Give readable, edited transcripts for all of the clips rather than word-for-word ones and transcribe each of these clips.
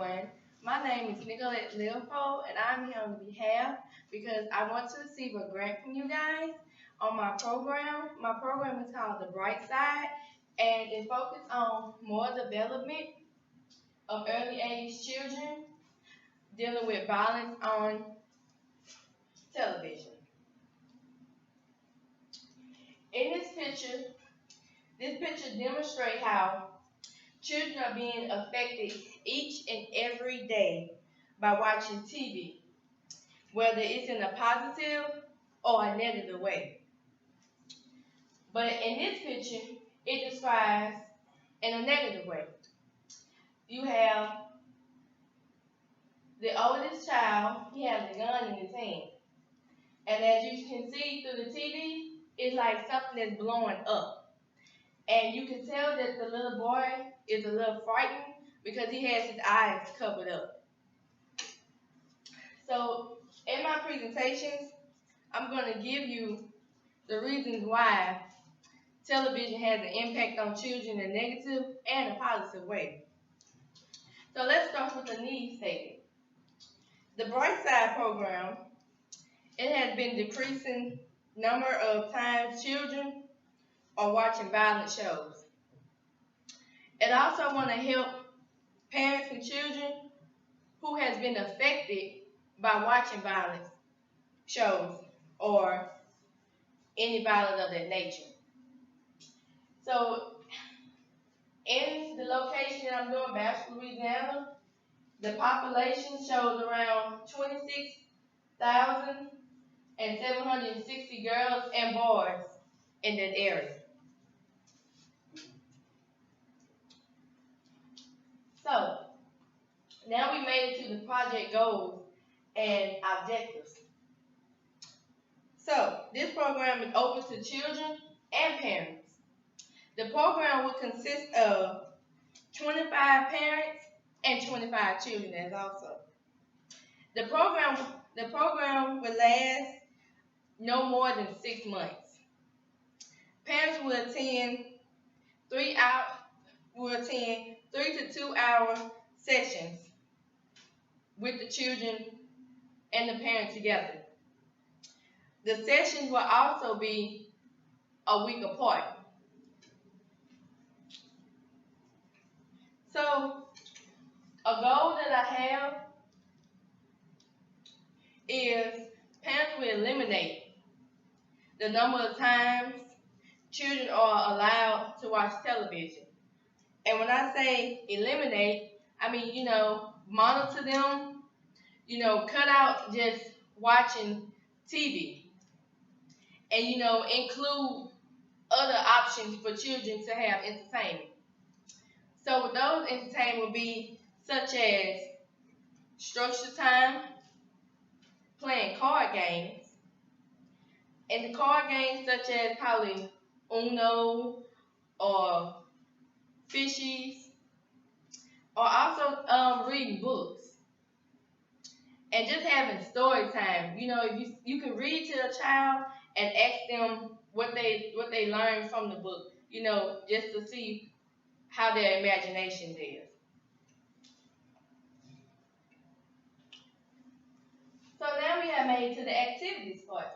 everyone. My name is Nicolette Leopold, and I'm here on behalf because I want to receive a grant from you guys on my program. My program is called The Bright Side, and it focuses on more development of early age children dealing with violence on television. In this picture demonstrates how children are being affected each and every day by watching TV, whether it's in a positive or a negative way. But in this picture, it describes in a negative way. You have the oldest child, he has a gun in his hand. And as you can see through the TV, it's like something that's blowing up. And you can tell that the little boy is a little frightened because he has his eyes covered up. So in my presentations, I'm going to give you the reasons why television has an impact on children in a negative and a positive way. So let's start with the needs statement. The Bright Side program, it has been decreasing number of times children are watching violent shows. It also want to help parents and children who has been affected by watching violent shows or any violence of that nature. So in the location that I'm doing, Bastrop, Louisiana, the population shows around 26,760 girls and boys in that area. So now we made it to the project goals and objectives. So this program is open to children and parents. The program will consist of 25 parents and 25 children as also. The program will last no more than 6 months. Parents will attend 3 to 2 hour sessions with the children and the parents together. The sessions will also be a week apart. So a goal that I have is parents will eliminate the number of times children are allowed to watch television. And when I say eliminate, I mean, monitor them, cut out just watching TV. And, include other options for children to have entertainment. So those entertainment will be such as structure time, playing card games, and the card games such as probably Uno or Fishies, or also reading books. And just having story time. If you can read to a child and ask them what they learned from the book, just to see how their imagination is. So now we have made to the activities part.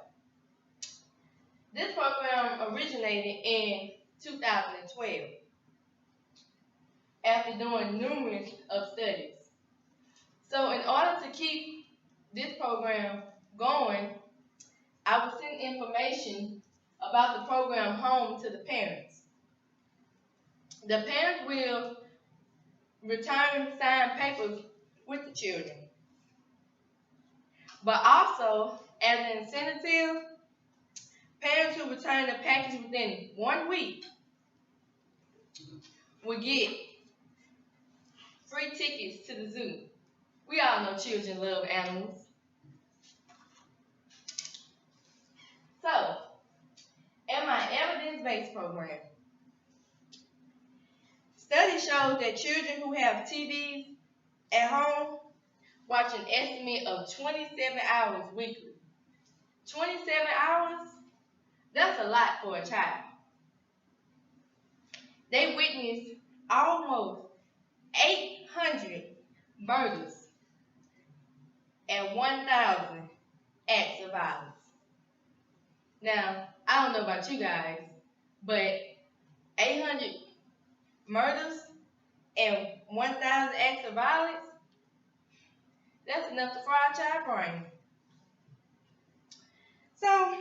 This program originated in 2012 after doing numerous of studies. So in order to keep this program going, I will send information about the program home to the parents. The parents will return signed papers with the children. But also, as an incentive, parents who return the package within 1 week will get free tickets to the zoo. We all know children love animals. So, in my evidence-based program, study shows that children who have TVs at home watch an estimate of 27 hours weekly. 27 hours? That's a lot for a child. They witness almost 800 murders and 1,000 acts of violence. Now, I don't know about you guys, but 800 murders and 1,000 acts of violence, that's enough to fry a child brain. So,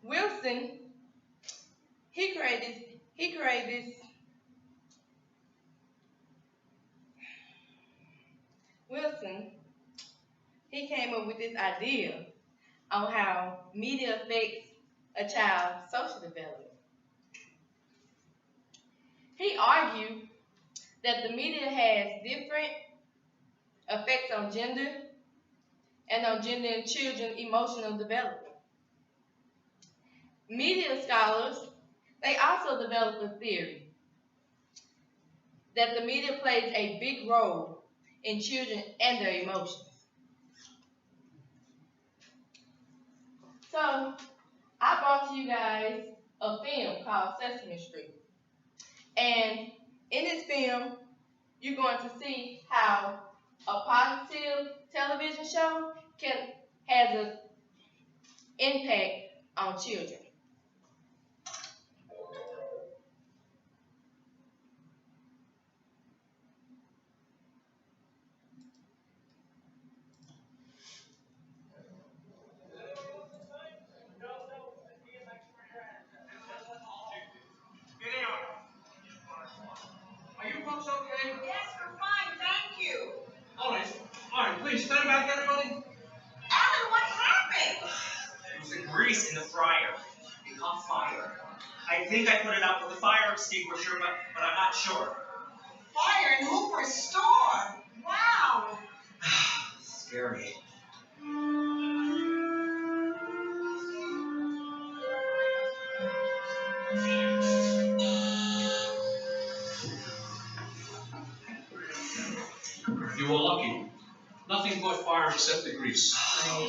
Wilson, he created this Wilson, he came up with this idea on how media affects a child's social development. He argued that the media has different effects on gender and children's emotional development. Media scholars, they also developed a theory that the media plays a big role in children and their emotions. So, I brought to you guys a film called Sesame Street. And in this film, you're going to see how a positive television show has an impact on children. Are you folks okay? Yes, we're fine, thank you. All right, please stand back, everybody. Alan, what happened? There was the grease in the fryer. It caught fire. I think I put it out with a fire extinguisher, but I'm not sure. Fire in Hooper's store. Wow. Scary. You were lucky. Nothing caught fire except the grease. Oh,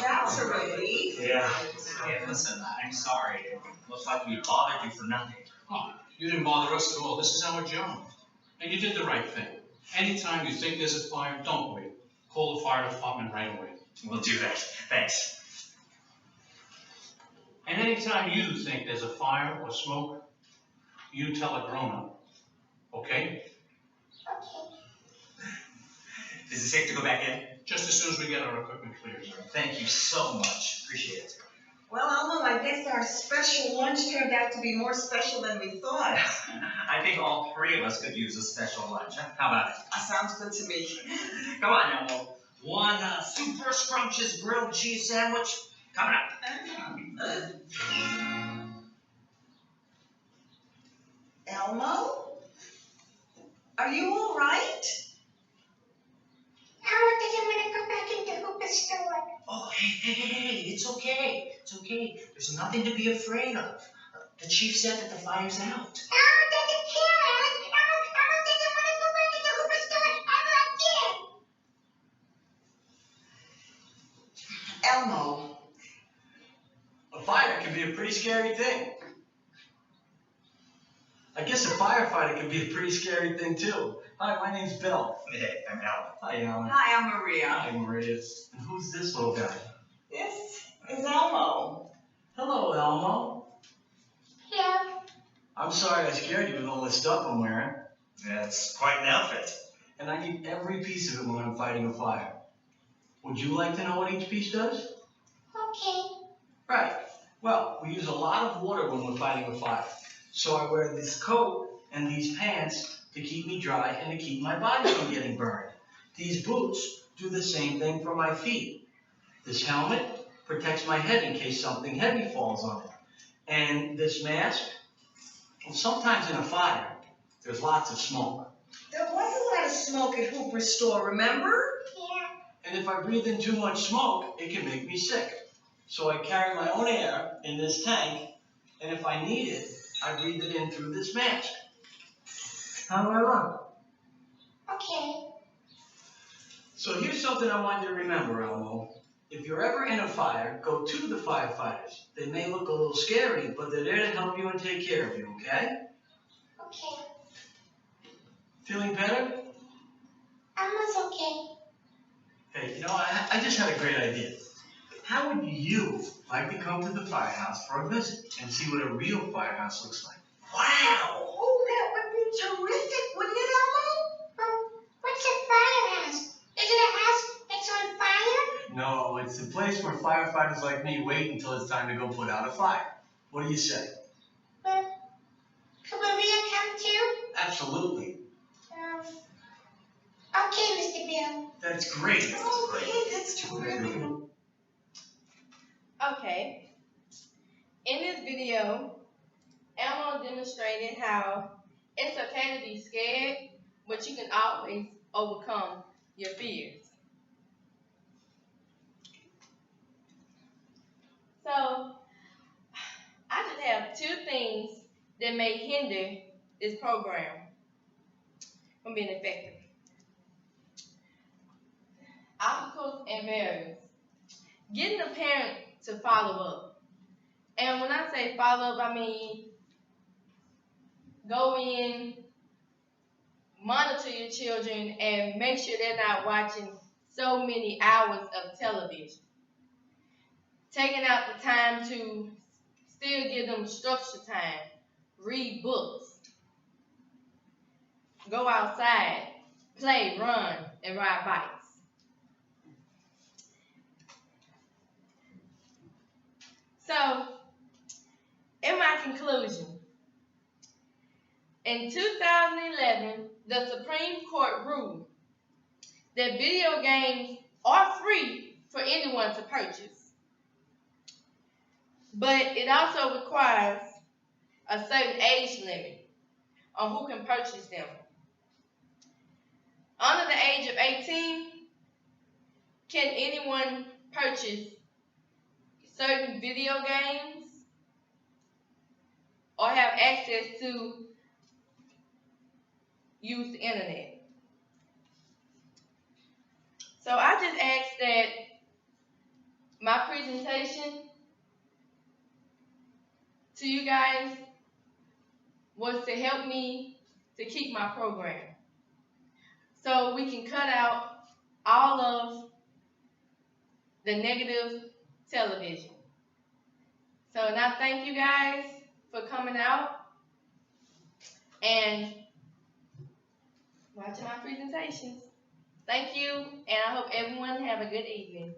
that's a relief. Yeah, listen, I'm sorry. It looks like we bothered you for nothing. Oh, you didn't bother us at all. This is our job. And you did the right thing. Anytime you think there's a fire, don't wait. Call the fire department right away. We'll do that. Thanks. And anytime you think there's a fire or smoke, you tell a grown-up. Okay? Is it safe to go back in? Just as soon as we get our equipment cleared. Thank you so much. Appreciate it. Well, Elmo, I guess our special lunch turned out to be more special than we thought. I think all three of us could use a special lunch. Huh? How about it? Sounds good to me. Come on, Elmo. One super scrumptious grilled cheese sandwich. Coming up. Elmo? Are you all right? Elmo doesn't want to go back into Hooper's store. Oh, hey, it's okay. It's okay. There's nothing to be afraid of. The chief said that the fire's out. Elmo doesn't care, Alan. Elmo doesn't want to go back into Hooper's store ever again. Elmo. A fire can be a pretty scary thing. I guess a firefighter can be a pretty scary thing too. Hi, my name's Bill. Hey, I'm Alan. Hi, Alan. Hi, I'm Maria. Hi, Maria. And who's this little guy? This is Elmo. Hello, Elmo. Hello. I'm sorry I scared you with all this stuff I'm wearing. That's quite an outfit. And I need every piece of it when I'm fighting a fire. Would you like to know what each piece does? Okay. Right. Well, we use a lot of water when we're fighting a fire. So I wear this coat and these pants to keep me dry and to keep my body from getting burned. These boots do the same thing for my feet. This helmet protects my head in case something heavy falls on it. And this mask, well, sometimes in a fire, there's lots of smoke. There was a lot of smoke at Hooper's store, remember? Yeah. And if I breathe in too much smoke, it can make me sick. So I carry my own air in this tank, and if I need it, I breathe it in through this mask. How do I look? Okay. So here's something I want you to remember, Elmo. If you're ever in a fire, go to the firefighters. They may look a little scary, but they're there to help you and take care of you, okay? Okay. Feeling better? was okay. Hey, I just had a great idea. How would you like to come to the firehouse for a visit and see what a real firehouse looks like? Wow! Oh, that would be terrific, wouldn't it, Elmo? What's a firehouse? Is it a house that's on fire? No, it's the place where firefighters like me wait until it's time to go put out a fire. What do you say? Could Maria come too? Absolutely. Okay, Mr. Bill. That's great. Okay, that's terrific. Okay. In this video, Elmo demonstrated how it's okay to be scared, but you can always overcome your fears. So, I just have two things that may hinder this program from being effective. Obstacles and barriers. Getting a parent to follow up. And when I say follow up, I mean go in, monitor your children, and make sure they're not watching so many hours of television. Taking out the time to still give them structured time, read books, go outside, play, run, and ride bikes. So, in my conclusion, in 2011, the Supreme Court ruled that video games are free for anyone to purchase, but it also requires a certain age limit on who can purchase them. Under the age of 18, can anyone purchase certain video games or have access to use the internet? So I just ask that my presentation to you guys was to help me to keep my program, so we can cut out all of the negative television. So now thank you guys for coming out and watching my presentations. Thank you, and I hope everyone have a good evening.